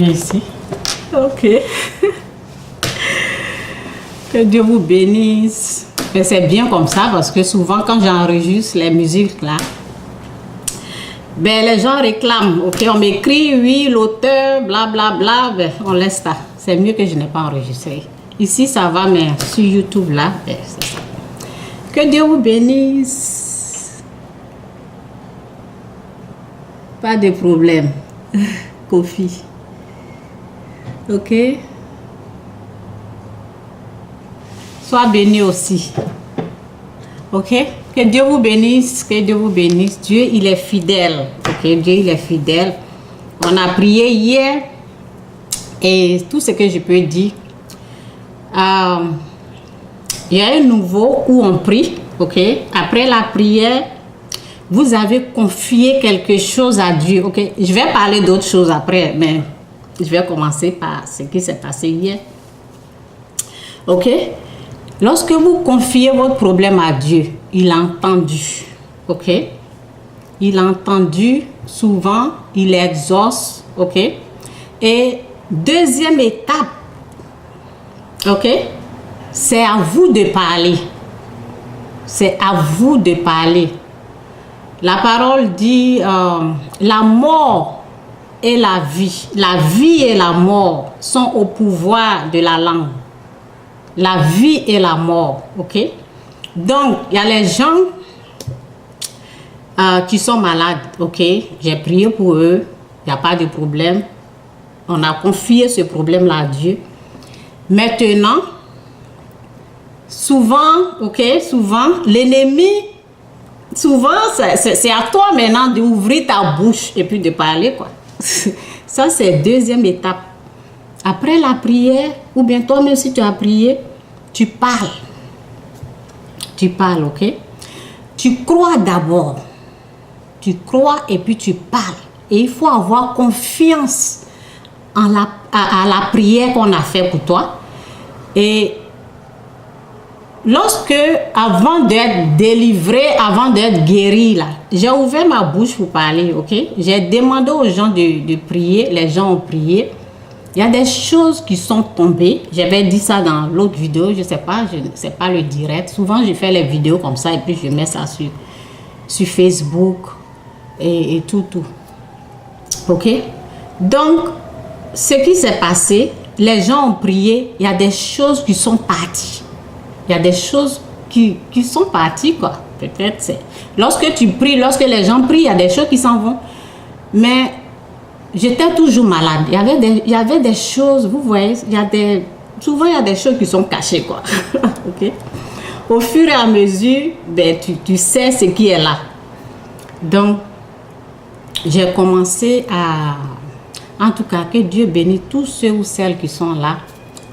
Ici. Ok. Que Dieu vous bénisse. C'est bien comme ça parce que souvent quand j'enregistre les musiques là, ben les gens réclament. Ok, on m'écrit oui, l'auteur, blablabla. Ben, on laisse ça. C'est mieux que je n'ai pas enregistré. Ici ça va, mais sur YouTube là, ben, c'est ça. Que Dieu vous bénisse. Pas de problème. Kofi. Ok. Sois béni aussi. Ok. Que Dieu vous bénisse. Que Dieu vous bénisse. Dieu, il est fidèle. Ok. Dieu, il est fidèle. On a prié hier. Et tout ce que je peux dire. Il y a un nouveau où on prie. Ok. Après la prière, vous avez confié quelque chose à Dieu. Ok. Je vais parler d'autres choses après, mais je vais commencer par ce qui s'est passé hier. Ok? Lorsque vous confiez votre problème à Dieu, il a entendu. Ok? Il a entendu souvent, il exauce. Ok? Et deuxième étape, ok? C'est à vous de parler. C'est à vous de parler. La parole dit la mort et la vie et la mort sont au pouvoir de la langue. La vie et la mort, ok? Donc, il y a les gens qui sont malades, ok? J'ai prié pour eux, il n'y a pas de problème. On a confié ce problème-là à Dieu. Maintenant, souvent, ok? Souvent, l'ennemi, souvent, c'est à toi maintenant d'ouvrir ta bouche et puis de parler, quoi. Ça, c'est deuxième étape. Après la prière, ou bien toi-même si tu as prié, tu parles. Tu parles, ok? Tu crois d'abord. Tu crois et puis tu parles. Et il faut avoir confiance à la prière qu'on a fait pour toi. Et lorsque, avant d'être délivré, avant d'être guéri, là, j'ai ouvert ma bouche pour parler, ok? J'ai demandé aux gens de prier, les gens ont prié. Il y a des choses qui sont tombées. J'avais dit ça dans l'autre vidéo, je ne sais pas le direct. Souvent, je fais les vidéos comme ça et puis je mets ça sur Facebook et tout. Ok? Donc, ce qui s'est passé, les gens ont prié, il y a des choses qui sont parties. Il y a des choses qui sont parties, quoi. Peut-être c'est... Lorsque tu pries, lorsque les gens prient, il y a des choses qui s'en vont. Mais j'étais toujours malade. Il y avait des choses, vous voyez, souvent il y a des choses qui sont cachées, quoi. Ok? Au fur et à mesure, ben, tu sais ce qui est là. Donc, j'ai commencé à... En tout cas, que Dieu bénisse tous ceux ou celles qui sont là.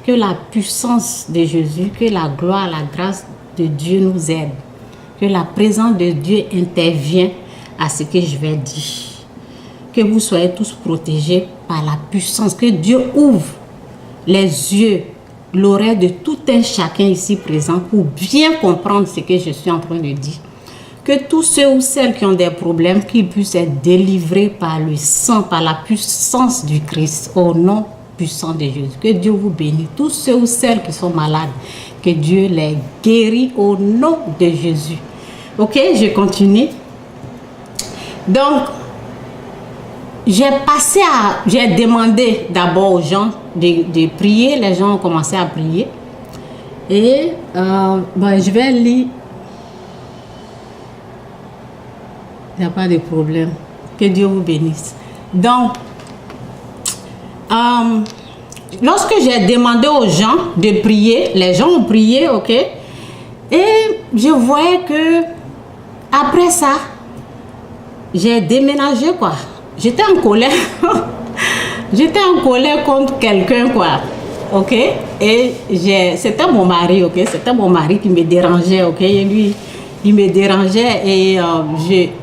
Que la puissance de Jésus, que la gloire, la grâce de Dieu nous aide. Que la présence de Dieu intervienne à ce que je vais dire. Que vous soyez tous protégés par la puissance. Que Dieu ouvre les yeux, l'oreille de tout un chacun ici présent pour bien comprendre ce que je suis en train de dire. Que tous ceux ou celles qui ont des problèmes, qu'ils puissent être délivrés par le sang, par la puissance du Christ, au nom puissant de Jésus. Que Dieu vous bénisse. Tous ceux ou celles qui sont malades, que Dieu les guérit au nom de Jésus. Ok, je continue. Donc, j'ai demandé d'abord aux gens de prier. Les gens ont commencé à prier. Et je vais lire. Il n'y a pas de problème. Que Dieu vous bénisse. Donc, lorsque j'ai demandé aux gens de prier, les gens ont prié, ok? Et je voyais que après ça, j'ai déménagé, quoi. J'étais en colère. J'étais en colère contre quelqu'un, quoi. Ok? Et c'était mon mari, ok? C'était mon mari qui me dérangeait, ok? Et lui, il me dérangeait et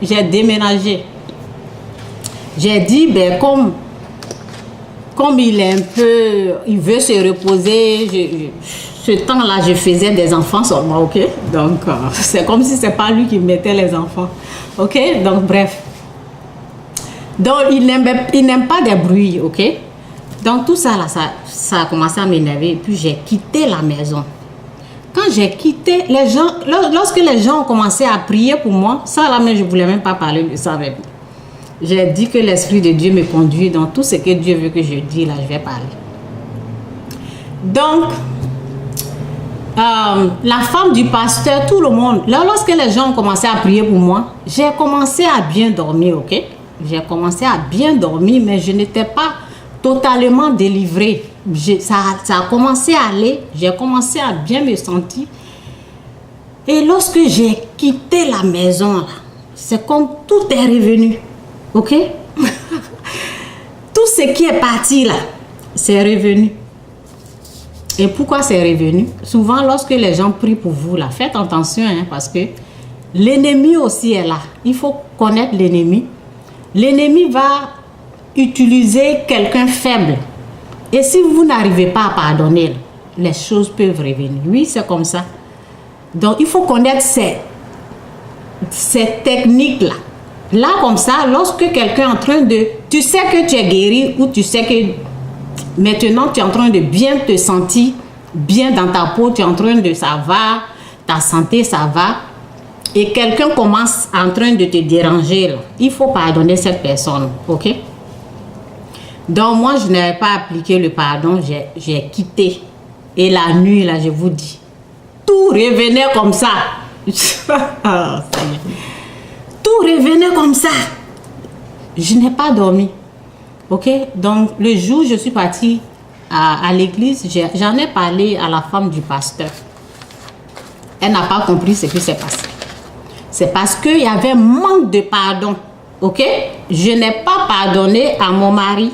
j'ai déménagé. J'ai dit, ben, comme il est un peu, il veut se reposer, ce temps-là, je faisais des enfants seulement, ok? Donc, c'est comme si c'est pas lui qui mettait les enfants, ok? Donc, bref. Donc, il n'aime pas des bruits, ok? Donc tout ça là, ça a commencé à m'énerver. Et puis j'ai quitté la maison. Quand j'ai quitté, les gens, lorsque les gens ont commencé à prier pour moi, ça là, mais je ne voulais même pas parler de ça avec eux. J'ai dit que l'Esprit de Dieu me conduit dans tout ce que Dieu veut que je dise, là, je vais parler. Donc, la femme du pasteur, tout le monde, là, lorsque les gens ont commencé à prier pour moi, j'ai commencé à bien dormir, ok? J'ai commencé à bien dormir, mais je n'étais pas totalement délivrée. Ça a commencé à aller, j'ai commencé à bien me sentir. Et lorsque j'ai quitté la maison, là, c'est comme tout est revenu, ok? Tout ce qui est parti là, c'est revenu. Et pourquoi c'est revenu? Souvent, lorsque les gens prient pour vous, là, faites attention, hein, parce que l'ennemi aussi est là. Il faut connaître l'ennemi. L'ennemi va utiliser quelqu'un faible. Et si vous n'arrivez pas à pardonner, les choses peuvent revenir. Oui, c'est comme ça. Donc, il faut connaître ces techniques-là. Là, comme ça, lorsque quelqu'un est en train de... Tu sais que tu es guéri ou tu sais que maintenant, tu es en train de bien te sentir, bien dans ta peau, tu es en train de... Ça va, ta santé, ça va. Et quelqu'un commence en train de te déranger, là. Il faut pardonner cette personne, ok? Donc, moi, je n'avais pas appliqué le pardon, j'ai quitté. Et la nuit, là, je vous dis, tout revenait comme ça. Tout revenait comme ça. Je n'ai pas dormi. Ok? Donc, le jour où je suis partie à l'église, j'en ai parlé à la femme du pasteur. Elle n'a pas compris ce qui s'est passé. C'est parce qu'il y avait manque de pardon. Ok? Je n'ai pas pardonné à mon mari.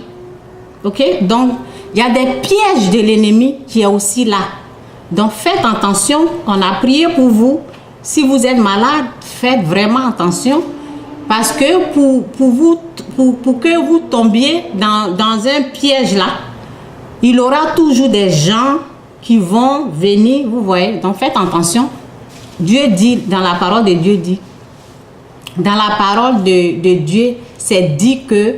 Ok? Donc, il y a des pièges de l'ennemi qui est aussi là. Donc, faites attention. On a prié pour vous. Si vous êtes malade, faites vraiment attention. Parce que pour que vous tombiez dans un piège là, il y aura toujours des gens qui vont venir, vous voyez. Donc, faites attention. Dieu dit, dans la parole de Dieu dit, dans la parole de Dieu, c'est dit que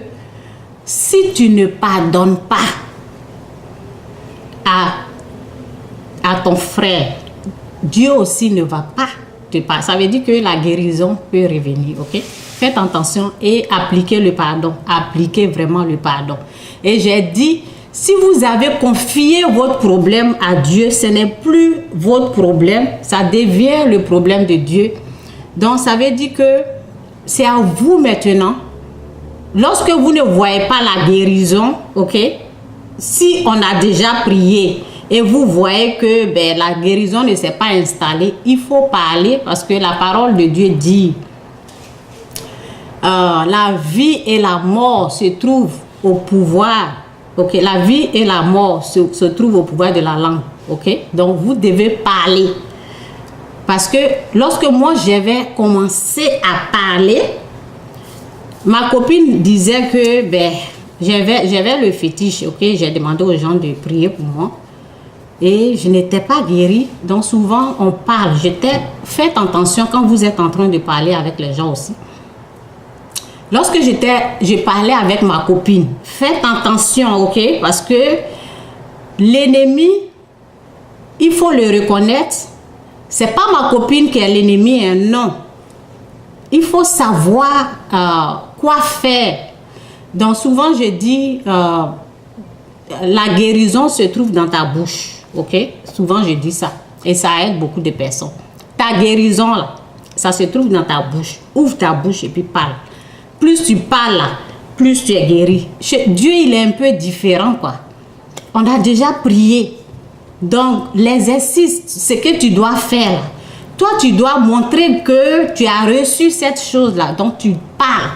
si tu ne pardonnes pas à ton frère, Dieu aussi ne va pas te pardonner. Ça veut dire que la guérison peut revenir, ok? Faites attention et appliquez le pardon. Appliquez vraiment le pardon. Et j'ai dit, si vous avez confié votre problème à Dieu, ce n'est plus votre problème, ça devient le problème de Dieu. Donc, ça veut dire que c'est à vous maintenant. Lorsque vous ne voyez pas la guérison, ok, si on a déjà prié et vous voyez que la guérison ne s'est pas installée, il faut parler parce que la parole de Dieu dit la vie et la mort se trouvent au pouvoir. Ok, la vie et la mort se trouvent au pouvoir de la langue. Ok, donc vous devez parler. Parce que lorsque moi j'avais commencé à parler, ma copine disait que j'avais le fétiche. Ok, j'ai demandé aux gens de prier pour moi. Et je n'étais pas guérie. Donc souvent on parle. Faites attention quand vous êtes en train de parler avec les gens aussi. Lorsque je parlais avec ma copine, faites attention, ok? Parce que l'ennemi, il faut le reconnaître. C'est pas ma copine qui est l'ennemi, hein, non. Il faut savoir quoi faire. Donc souvent je dis, la guérison se trouve dans ta bouche, ok? Souvent je dis ça. Et ça aide beaucoup de personnes. Ta guérison, là, ça se trouve dans ta bouche. Ouvre ta bouche et puis parle. Plus tu parles là, plus tu es guéri. Dieu, il est un peu différent, quoi. On a déjà prié. Donc, l'exercice, ce que tu dois faire, là, toi, tu dois montrer que tu as reçu cette chose-là. Donc, tu parles.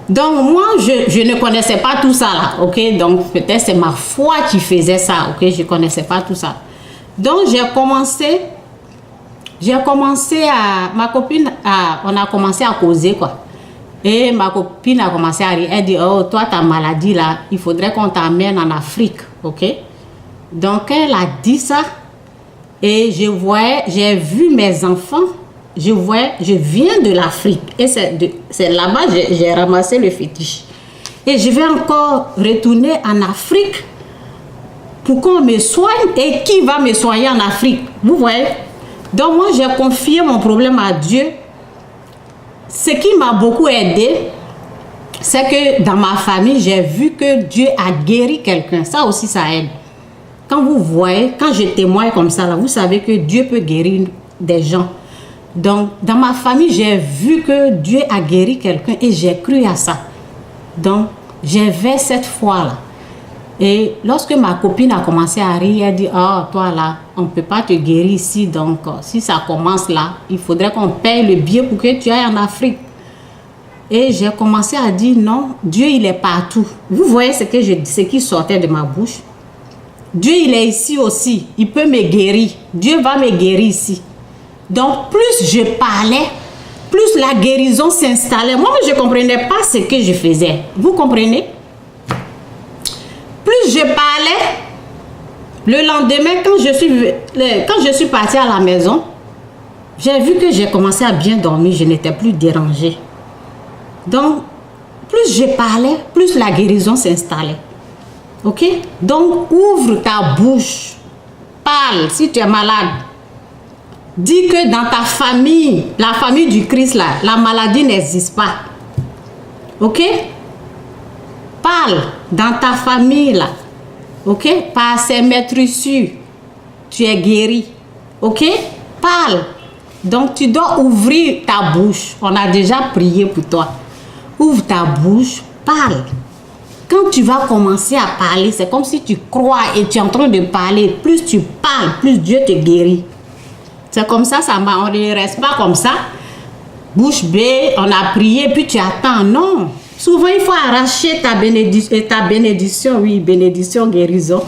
Donc, moi, je ne connaissais pas tout ça, là, ok? Donc, peut-être c'est ma foi qui faisait ça, ok? Je ne connaissais pas tout ça. Donc, j'ai commencé à... Ma copine, on a commencé à causer, quoi. Et ma copine a commencé à rire. Elle dit, oh, toi, ta maladie, là, il faudrait qu'on t'amène en Afrique, ok? Donc, elle a dit ça. Et j'ai vu mes enfants. Je viens de l'Afrique. Et c'est là-bas, j'ai ramassé le fétiche. Et je vais encore retourner en Afrique pour qu'on me soigne. Et qui va me soigner en Afrique? Vous voyez? Donc moi, j'ai confié mon problème à Dieu. Ce qui m'a beaucoup aidé, c'est que dans ma famille, j'ai vu que Dieu a guéri quelqu'un. Ça aussi, ça aide. Quand vous voyez, quand je témoigne comme ça, là, vous savez que Dieu peut guérir des gens. Donc, dans ma famille, j'ai vu que Dieu a guéri quelqu'un et j'ai cru à ça. Donc, j'avais cette foi-là. Et lorsque ma copine a commencé à rire, elle dit, oh, toi là, on ne peut pas te guérir ici. Donc, si ça commence là, il faudrait qu'on paye le billet pour que tu ailles en Afrique. Et j'ai commencé à dire, non, Dieu, il est partout. Vous voyez ce qui sortait de ma bouche? Dieu, il est ici aussi. Il peut me guérir. Dieu va me guérir ici. Donc, plus je parlais, plus la guérison s'installait. Moi, je ne comprenais pas ce que je faisais. Vous comprenez? Plus je parlais, le lendemain, quand je suis partie à la maison, j'ai vu que j'ai commencé à bien dormir. Je n'étais plus dérangée. Donc, plus je parlais, plus la guérison s'installait. Ok? Donc, ouvre ta bouche. Parle si tu es malade. Dis que dans ta famille, la famille du Christ, là, la maladie n'existe pas. Ok? Parle dans ta famille, là. Ok? Par ces maîtresses, tu es guéri. Ok? Parle. Donc, tu dois ouvrir ta bouche. On a déjà prié pour toi. Ouvre ta bouche, parle. Quand tu vas commencer à parler, c'est comme si tu crois et tu es en train de parler. Plus tu parles, plus Dieu te guérit. C'est comme ça, on ne reste pas comme ça. Bouche bée, on a prié, puis tu attends. Non. Souvent, il faut arracher ta bénédiction. Oui, bénédiction, guérison.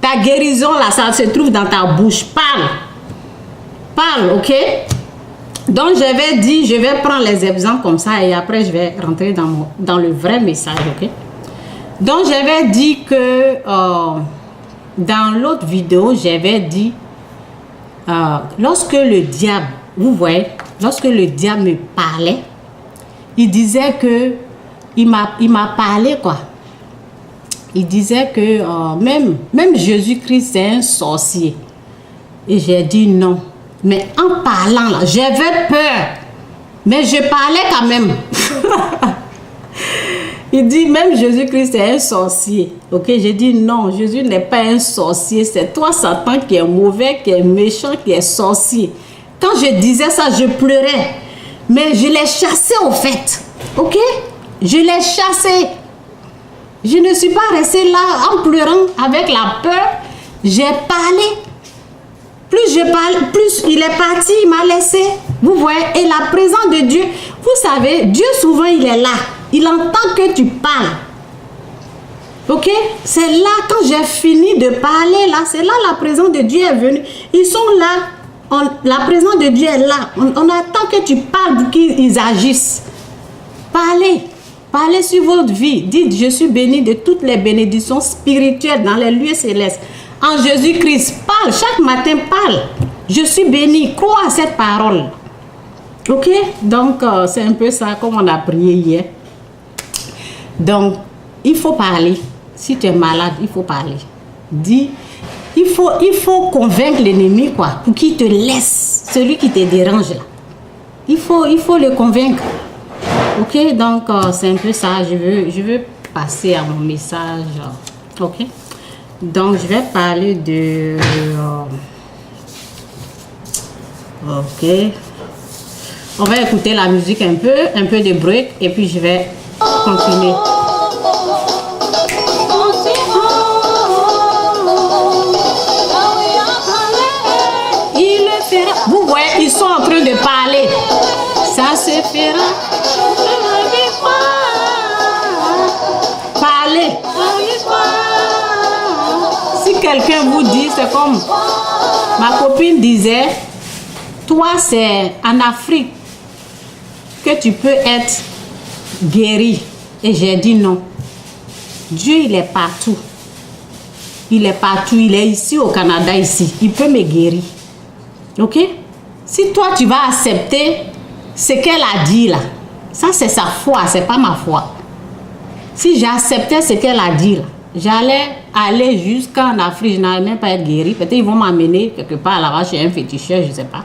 Ta guérison, là, ça se trouve dans ta bouche. Parle. Parle, ok? Donc, j'avais dit, je vais prendre les exemples comme ça et après, je vais rentrer dans le vrai message, ok? Donc, j'avais dit que dans l'autre vidéo, j'avais dit, lorsque le diable, vous voyez, lorsque le diable me parlait, il disait que, il m'a parlé quoi. Il disait que même Jésus-Christ, c'est un sorcier. Et j'ai dit non. Mais en parlant là, j'avais peur. Mais je parlais quand même. Il dit même Jésus-Christ est un sorcier. Ok, j'ai dit non, Jésus n'est pas un sorcier. C'est toi, Satan, qui est mauvais, qui est méchant, qui est sorcier. Quand je disais ça, je pleurais. Mais je l'ai chassé au fait. Ok, je l'ai chassé. Je ne suis pas restée là en pleurant avec la peur. J'ai parlé. Plus je parle, plus il est parti, il m'a laissé. Vous voyez, et la présence de Dieu, vous savez, Dieu souvent il est là. Il entend que tu parles. Ok? C'est là, quand j'ai fini de parler, là, c'est là la présence de Dieu est venue. Ils sont là. La présence de Dieu est là. On attend que tu parles pour qu'ils agissent. Parlez. Parlez sur votre vie. Dites, je suis béni de toutes les bénédictions spirituelles dans les lieux célestes. En Jésus-Christ, parle. Chaque matin, parle. Je suis béni. Crois à cette parole. Ok? Donc, c'est un peu ça, comme on a prié hier. Donc, il faut parler. Si tu es malade, il faut parler. Dis, il faut convaincre l'ennemi, quoi, pour qu'il te laisse, celui qui te dérange là. Il faut le convaincre. Ok, donc c'est un peu ça. Je veux passer à mon message. Ok, donc je vais parler de. Ok, on va écouter la musique un peu de break et puis je vais continuer. Vous voyez, ils sont en train de parler. Ça se fera. Parlez. Si quelqu'un vous dit, c'est comme ma copine disait, toi c'est en Afrique que tu peux être guéri. Et j'ai dit non. Dieu il est partout. Il est partout. Il est ici au Canada, ici. Il peut me guérir. Ok? Si toi tu vas accepter ce qu'elle a dit là, ça c'est sa foi, c'est pas ma foi. Si j'acceptais ce qu'elle a dit là, j'allais aller jusqu'en Afrique, je n'allais même pas être guérie. Peut-être ils vont m'amener quelque part là-bas chez un féticheur, je ne sais pas.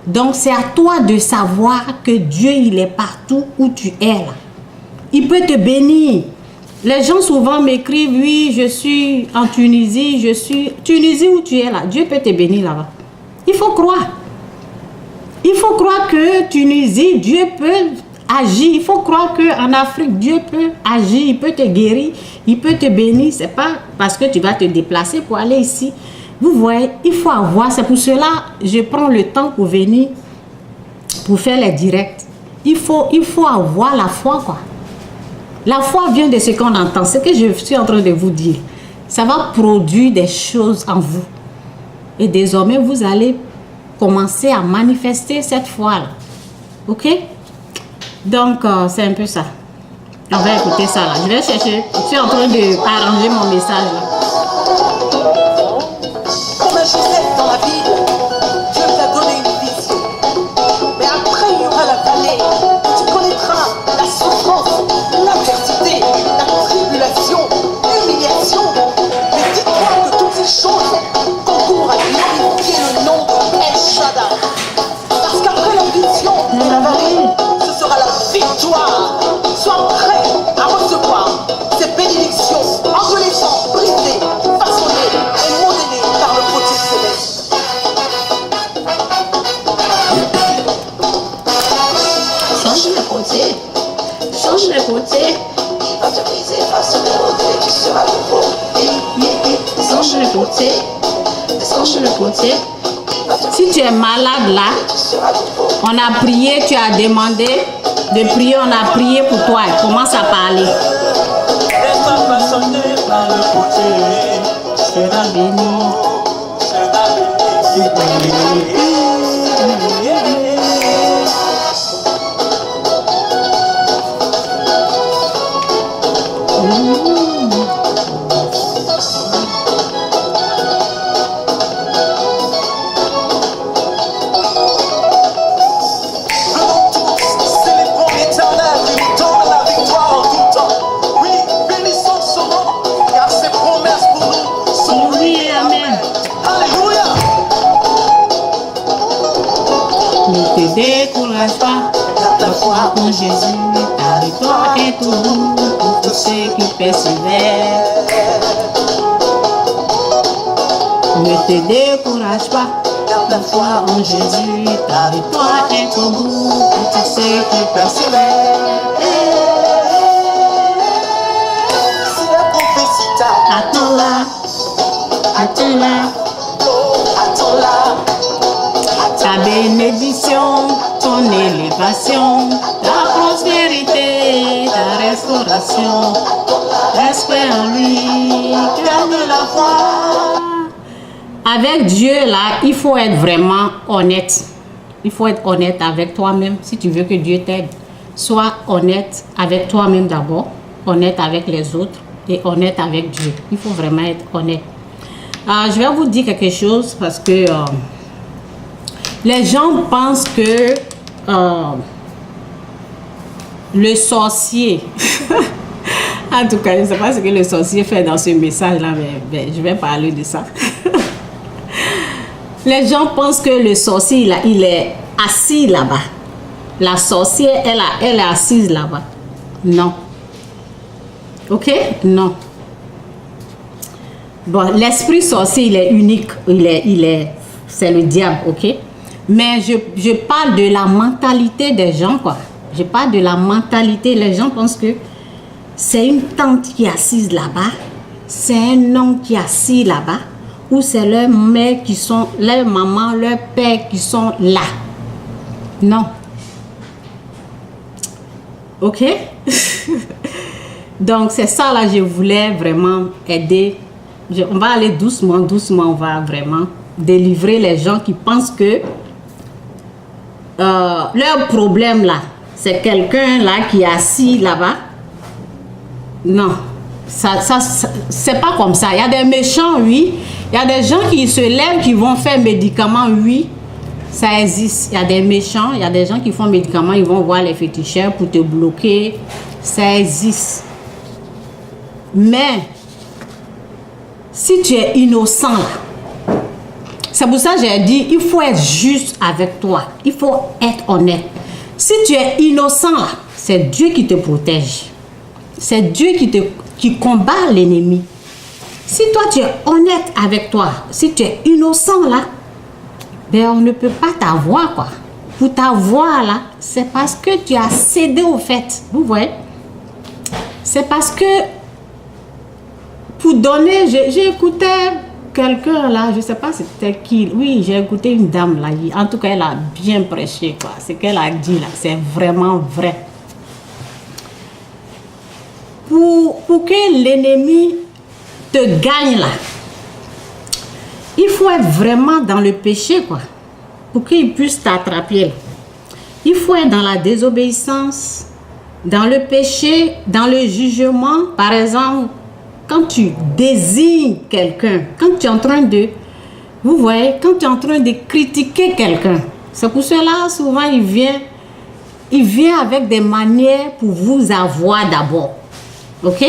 Donc c'est à toi de savoir que Dieu, il est partout où tu es là. Il peut te bénir. Les gens souvent m'écrivent, oui, je suis en Tunisie, je suis... Tunisie où tu es là, Dieu peut te bénir là-bas. Il faut croire. Il faut croire que Tunisie, Dieu peut agir. Il faut croire qu'en Afrique, Dieu peut agir, il peut te guérir, il peut te bénir. Ce n'est pas parce que tu vas te déplacer pour aller ici. Vous voyez, il faut avoir. C'est pour cela que je prends le temps pour venir, pour faire les directs. Il faut avoir la foi, quoi. La foi vient de ce qu'on entend. Ce que je suis en train de vous dire, ça va produire des choses en vous. Et désormais, vous allez commencer à manifester cette foi-là. OK? Donc, c'est un peu ça. On va écouter ça là. Je vais chercher. Je suis en train d'arranger mon message là. Comme un Joseph dans la Bible, Dieu t'a donné une vision. Mais après, il y aura la vallée. Tu connaîtras la souffrance, l'adversité, la tribulation, l'humiliation. Mais dis-toi que toutes ces choses concourent à glorifier le nom de El Shaddai. Parce qu'après la vision et la vallée, ce sera la victoire. Sois prêt à recevoir ces bénédictions enveloppantes, brisées, façonnées et modelées par le côté céleste. Change le côté. Change le côté. Va te briser, façonner, modeler, tu seras nouveau. Change le côté. Change le côté. Si tu es malade là, on a prié, tu as demandé de prier, on a prié pour toi. Commence à parler. Laisse-toi façonner par le côté. Seras béni. Seras béni. Décourage pas, ta foi en Jésus, ta victoire est au bout pour tous ceux qui persévèrent. Ne te décourage pas, ta foi en Jésus, ta victoire est au bout pour tous ceux qui persévèrent. Si la prophétie t'a Attends-la, attends-la. attends-la. Ta bénédiction, ton élévation, ta prospérité, ta restauration. Respect en lui, garde la foi. Avec Dieu, là, il faut être vraiment honnête. Il faut être honnête avec toi-même si tu veux que Dieu t'aide. Sois honnête avec toi-même d'abord, honnête avec les autres et honnête avec Dieu. Il faut vraiment être honnête. Je vais vous dire quelque chose parce que... les gens pensent que le sorcier, en tout cas, je ne sais pas ce que le sorcier fait dans ce message-là, mais je vais parler de ça. Les gens pensent que le sorcier, il est assis là-bas. La sorcière, elle est assise là-bas. Non. Ok? Non. Bon, l'esprit sorcier, il est unique. C'est le diable, ok? Mais je parle de la mentalité des gens, quoi. Je parle de la mentalité. Les gens pensent que c'est une tante qui est assise là-bas, c'est un homme qui est assis là-bas, ou c'est leur mère qui sont, leur maman, leur père qui sont là. Non. Ok? Donc, c'est ça, là, je voulais vraiment aider. On va aller doucement, doucement, on va vraiment délivrer les gens qui pensent que leur problème là, c'est quelqu'un là qui est assis là-bas. Non, c'est pas comme ça. Il y a des méchants, oui. Il y a des gens qui se lèvent, qui vont faire médicaments, oui. Ça existe. Il y a des méchants, il y a des gens qui font médicaments, ils vont voir les féticheurs pour te bloquer. Ça existe. Mais si tu es innocent là, c'est pour ça que j'ai dit, il faut être juste avec toi. Il faut être honnête. Si tu es innocent là, c'est Dieu qui te protège. C'est Dieu qui combat l'ennemi. Si toi tu es honnête avec toi, si tu es innocent là, ben on ne peut pas t'avoir quoi. Pour t'avoir là, c'est parce que tu as cédé au fait. Vous voyez? C'est parce que pour donner, j'ai écouté quelqu'un là, je ne sais pas c'était qui. Oui, j'ai écouté une dame là. En tout cas, elle a bien prêché quoi. Ce qu'elle a dit là, c'est vraiment vrai. Pour que l'ennemi te gagne là, il faut être vraiment dans le péché quoi. Pour qu'il puisse t'attraper. Il faut être dans la désobéissance, dans le péché, dans le jugement. Par exemple, quand tu désignes quelqu'un, quand tu es en train de, vous voyez, quand tu es en train de critiquer quelqu'un, c'est pour cela souvent il vient avec des manières pour vous avoir d'abord. Ok?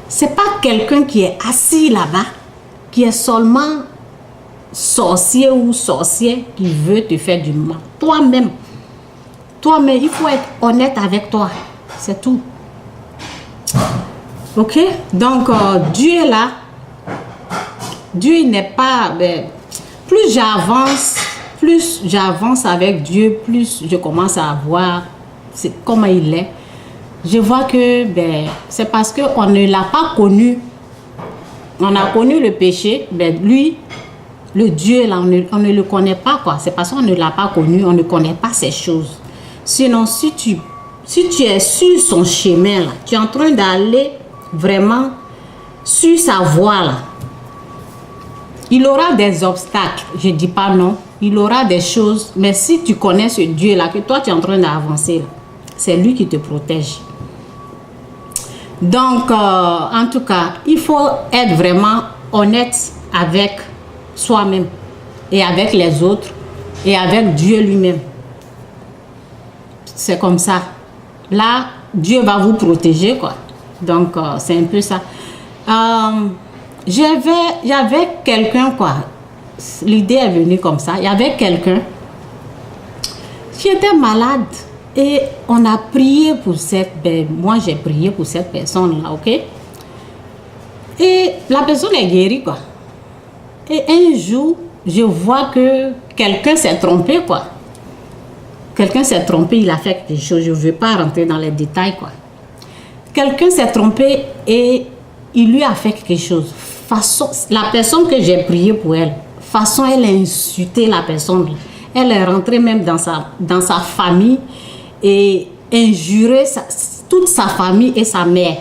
C'est pas quelqu'un qui est assis là-bas, qui est seulement sorcier ou sorcière qui veut te faire du mal. Toi-même, il faut être honnête avec toi. C'est tout. Ok? Donc, Dieu est là. Dieu n'est pas... plus j'avance avec Dieu, plus je commence à voir comment il est. Je vois que c'est parce qu'on ne l'a pas connu. On a connu le péché. Lui, le Dieu, là, on ne le connaît pas, quoi. C'est parce qu'on ne l'a pas connu, on ne connaît pas ces choses. Sinon, si tu es sur son chemin, là, tu es en train d'aller vraiment sur sa voie, là, il aura des obstacles, je ne dis pas non, il aura des choses, mais si tu connais ce Dieu-là, que toi, tu es en train d'avancer, c'est lui qui te protège. Donc, en tout cas, il faut être vraiment honnête avec soi-même et avec les autres et avec Dieu lui-même. C'est comme ça. Là, Dieu va vous protéger, quoi. Donc, c'est un peu ça. J'avais quelqu'un, quoi. L'idée est venue comme ça. Il y avait quelqu'un qui était malade et on a prié pour moi, j'ai prié pour cette personne-là, ok? Et la personne est guérie, quoi. Et un jour, je vois que quelqu'un s'est trompé, quoi. Quelqu'un s'est trompé, il a fait quelque chose. Je ne veux pas rentrer dans les détails, quoi. Quelqu'un s'est trompé et il lui a fait quelque chose. La personne que j'ai prié pour elle, elle a insulté la personne. Elle est rentrée même dans sa famille et injuré toute sa famille et sa mère.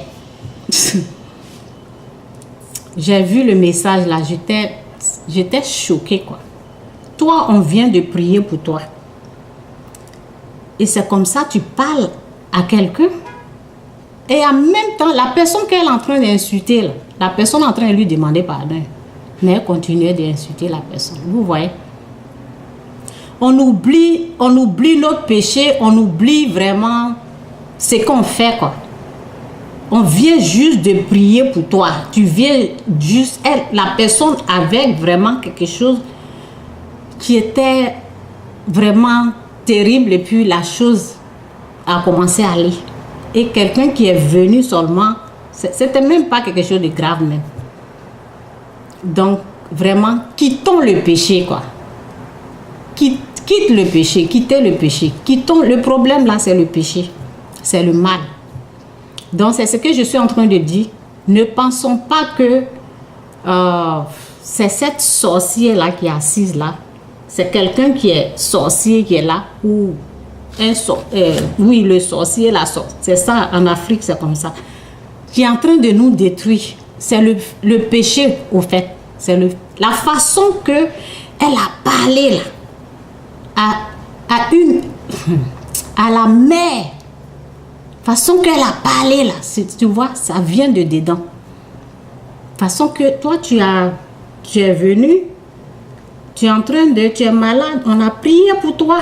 J'ai vu le message là, j'étais choquée, quoi. Toi, on vient de prier pour toi. Et c'est comme ça, tu parles à quelqu'un. Et en même temps, la personne qu'elle est en train d'insulter, la personne est en train de lui demander pardon. Mais elle continuait d'insulter la personne. Vous voyez? On oublie notre péché, on oublie vraiment ce qu'on fait, quoi. On vient juste de prier pour toi. Tu viens juste... la personne avec vraiment quelque chose qui était vraiment terrible et puis la chose a commencé à aller. Et quelqu'un qui est venu seulement, c'était même pas quelque chose de grave même. Donc, vraiment, quittons le péché, quoi. Quitte le péché, quittez le péché. Le problème là, c'est le péché. C'est le mal. Donc, c'est ce que je suis en train de dire. Ne pensons pas que c'est cette sorcière-là qui est assise là. C'est quelqu'un qui est sorcier qui est là. Ou oui, le sorcier, la sorcière. C'est ça, en Afrique, c'est comme ça. Qui est en train de nous détruire. C'est le péché, au fait. C'est la façon qu'elle a parlé là. À la mère. Façon qu'elle a parlé là, tu vois, ça vient de dedans. Façon que toi tu es venu, tu es malade, on a prié pour toi,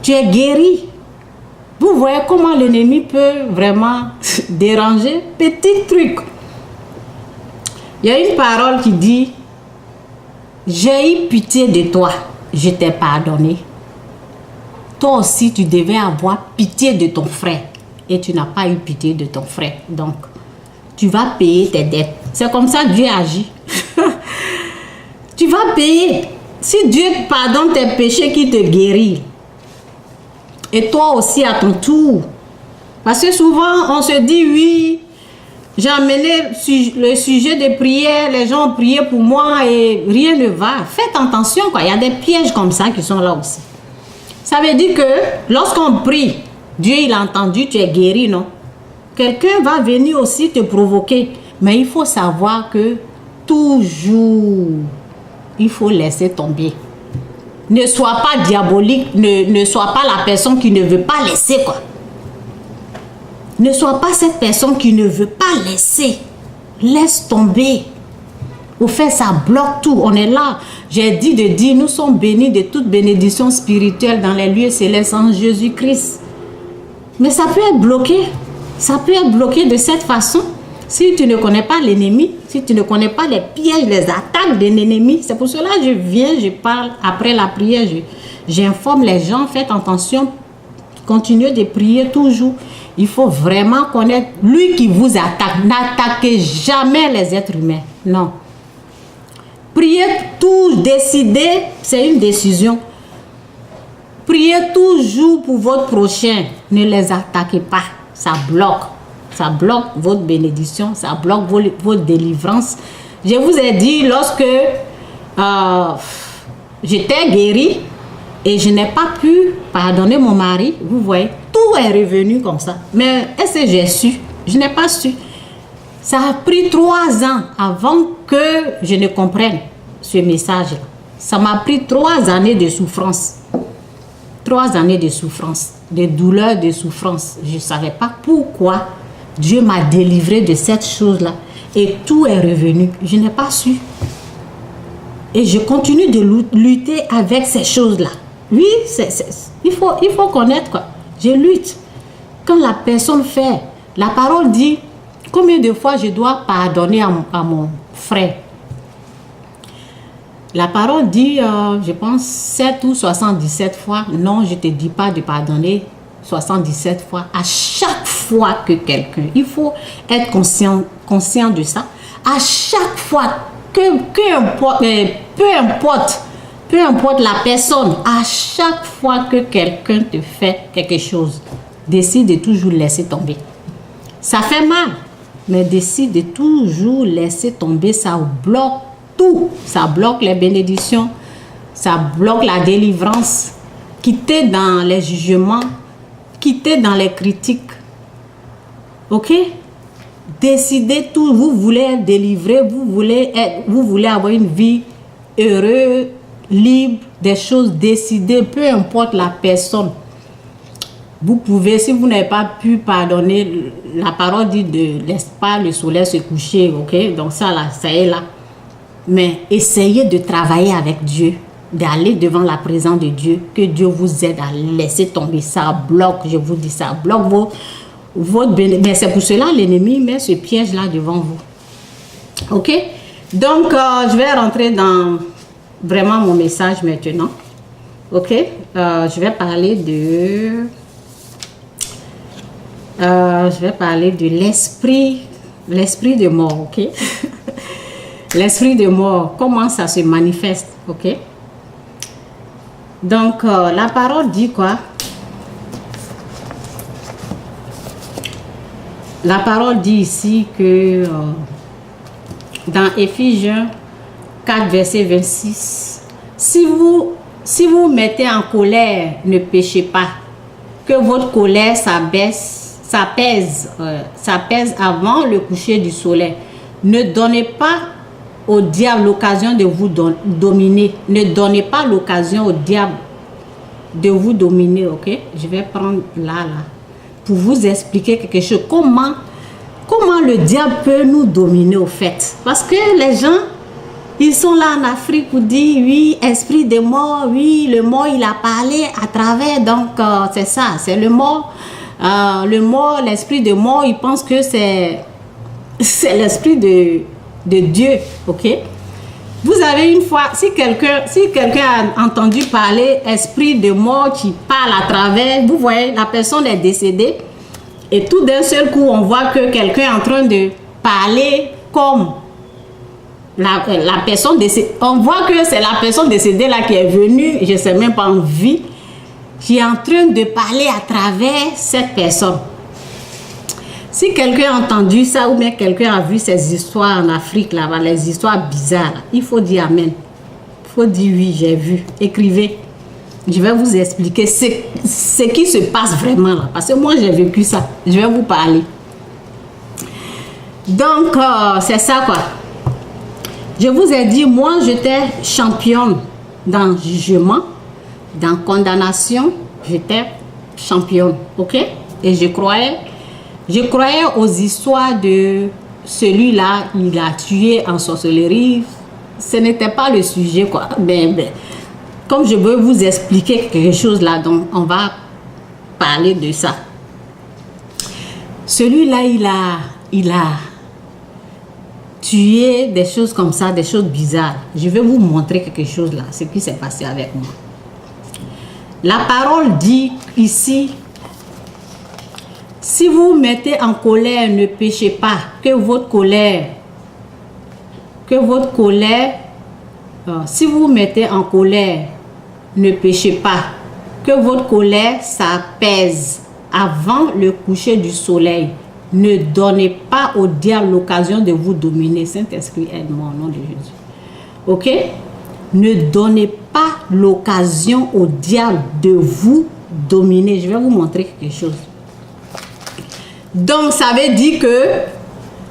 tu es guéri. Vous voyez comment l'ennemi peut vraiment déranger, petit truc. Il y a une parole qui dit, j'ai eu pitié de toi, je t'ai pardonné. Toi aussi, tu devais avoir pitié de ton frère. Et tu n'as pas eu pitié de ton frère. Donc, tu vas payer tes dettes. C'est comme ça que Dieu agit. Tu vas payer. Si Dieu te pardonne tes péchés, qui te guérit. Et toi aussi à ton tour. Parce que souvent, on se dit, oui, j'ai amené le sujet de prière, les gens ont prié pour moi et rien ne va. Faites attention, quoi. Il y a des pièges comme ça qui sont là aussi. Ça veut dire que lorsqu'on prie, Dieu il a entendu, tu es guéri, non? Quelqu'un va venir aussi te provoquer. Mais il faut savoir que toujours, il faut laisser tomber. Ne sois pas diabolique, ne sois pas la personne qui ne veut pas laisser, quoi. Ne sois pas cette personne qui ne veut pas laisser. Laisse tomber. Au fait, ça bloque tout. On est là. J'ai dit de dire, nous sommes bénis de toute bénédiction spirituelle dans les lieux célestes en Jésus-Christ. Mais ça peut être bloqué. Ça peut être bloqué de cette façon. Si tu ne connais pas l'ennemi, si tu ne connais pas les pièges, les attaques de l'ennemi, c'est pour cela que je viens, je parle après la prière, j'informe les gens, faites attention, continuez de prier toujours. Il faut vraiment connaître lui qui vous attaque. N'attaquez jamais les êtres humains. Non. Priez tout, décider, c'est une décision. Priez toujours pour votre prochain. Ne les attaquez pas. Ça bloque. Ça bloque votre bénédiction. Ça bloque votre délivrance. Je vous ai dit, lorsque j'étais guérie et je n'ai pas pu pardonner mon mari, vous voyez, tout est revenu comme ça. Mais est-ce que j'ai su? Je n'ai pas su. Ça a pris 3 ans avant que je ne comprenne ce message-là. Ça m'a pris 3 années de souffrance. 3 années de souffrance, de douleur, de souffrance. Je ne savais pas pourquoi Dieu m'a délivré de cette chose-là. Et tout est revenu. Je n'ai pas su. Et je continue de lutter avec ces choses-là. Oui, il faut connaître, quoi. Je lutte. Quand la personne fait, la parole dit, combien de fois je dois pardonner à mon frère? La parole dit, je pense, 7 ou 77 fois. Non, je ne te dis pas de pardonner 77 fois. À chaque fois que quelqu'un, il faut être conscient de ça. À chaque fois, peu importe la personne, à chaque fois que quelqu'un te fait quelque chose, décide de toujours laisser tomber. Ça fait mal, mais décide de toujours laisser tomber, ça bloque tout. Ça bloque les bénédictions, ça bloque la délivrance. Quittez dans les jugements, quittez dans les critiques. Ok? Décidez tout. Vous voulez être délivré, vous voulez avoir une vie heureuse, libre, des choses décidées, peu importe la personne. Vous pouvez, si vous n'avez pas pu pardonner, la parole dit de laisse pas le soleil se coucher, ok? Donc ça là, ça est là. Mais essayez de travailler avec Dieu, d'aller devant la présence de Dieu, que Dieu vous aide à laisser tomber. Ça bloque, je vous dis, ça bloque votre bénédiction. Mais c'est pour cela l'ennemi met ce piège-là devant vous. Ok? Donc, je vais rentrer dans vraiment mon message maintenant. Ok? Je vais parler de... l'esprit de mort, ok? L'esprit de mort, comment ça se manifeste, ok? Donc, la parole dit quoi? La parole dit ici que dans Éphésiens 4, verset 26, si vous mettez en colère, ne péchez pas, que votre colère s'apaise avant le coucher du soleil. Ne donnez pas au diable l'occasion de vous dominer. Ne donnez pas l'occasion au diable de vous dominer, ok? Je vais prendre là, pour vous expliquer quelque chose. Comment le diable peut nous dominer au fait? Parce que les gens, ils sont là en Afrique pour dire, oui, esprit de mort, oui, le mort, il a parlé à travers, donc c'est ça, c'est le mort. L'esprit de mort, il pense que c'est l'esprit de Dieu, ok? Vous avez une fois, si quelqu'un a entendu parler esprit de mort qui parle à travers, vous voyez, la personne est décédée et tout d'un seul coup, on voit que quelqu'un est en train de parler comme la personne décédée. On voit que c'est la personne décédée là qui est venue, je ne sais même pas en vie, qui est en train de parler à travers cette personne. Si quelqu'un a entendu ça ou bien quelqu'un a vu ces histoires en Afrique, là, les histoires bizarres, là, il faut dire amen. Il faut dire oui, j'ai vu. Écrivez. Je vais vous expliquer ce qui se passe vraiment là. Parce que moi, j'ai vécu ça. Je vais vous parler. Donc, c'est ça quoi. Je vous ai dit, moi, j'étais championne dans jugement, dans condamnation. J'étais championne, ok? Et je croyais aux histoires de celui-là, il a tué en sorcellerie. Ce n'était pas le sujet, quoi. Comme je veux vous expliquer quelque chose là, donc on va parler de ça. Celui-là, il a tué des choses comme ça, des choses bizarres. Je vais vous montrer quelque chose là, ce qui s'est passé avec moi. La parole dit ici, si vous mettez en colère, ne péchez pas, que votre colère, si vous mettez en colère, ne péchez pas, que votre colère s'apaise avant le coucher du soleil. Ne donnez pas au diable l'occasion de vous dominer. Saint-Esprit, aide-moi au nom de Jésus. Ok? Ne donnez pas l'occasion au diable de vous dominer. Je vais vous montrer quelque chose. Donc, ça veut dire que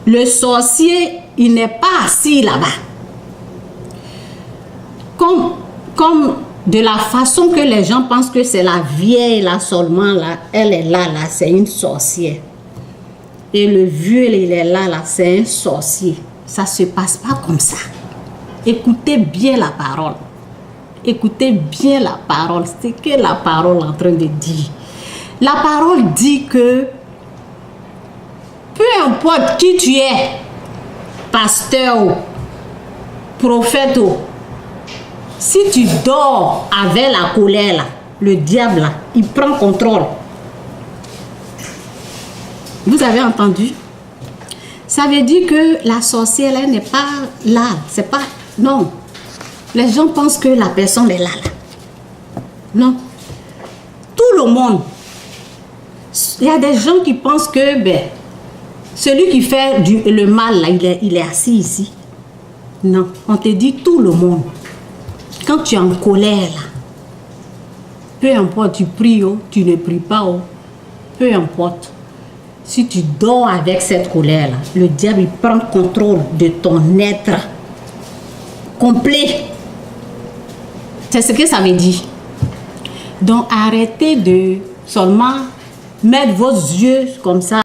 le sorcier, il n'est pas assis là-bas. Comme de la façon que les gens pensent que c'est la vieille là seulement, là, elle est là, c'est une sorcière. Et le vieux, il est là, c'est un sorcier. Ça ne se passe pas comme ça. Écoutez bien la parole. Écoutez bien la parole. C'est que la parole est en train de dire. La parole dit que peu importe qui tu es, pasteur ou prophète ou, si tu dors avec la colère, là, le diable, là, il prend contrôle. Vous avez entendu? Ça veut dire que la sorcière, elle n'est pas là. C'est pas... Non. Les gens pensent que la personne est là. Non. Tout le monde. Il y a des gens qui pensent que celui qui fait le mal, là, il est assis ici. Non. On te dit tout le monde. Quand tu es en colère, là, peu importe, tu pries ou tu ne pries pas, peu importe. Si tu dors avec cette colère-là, le diable il prend contrôle de ton être complet. C'est ce que ça veut dire. Donc arrêtez de seulement mettre vos yeux comme ça.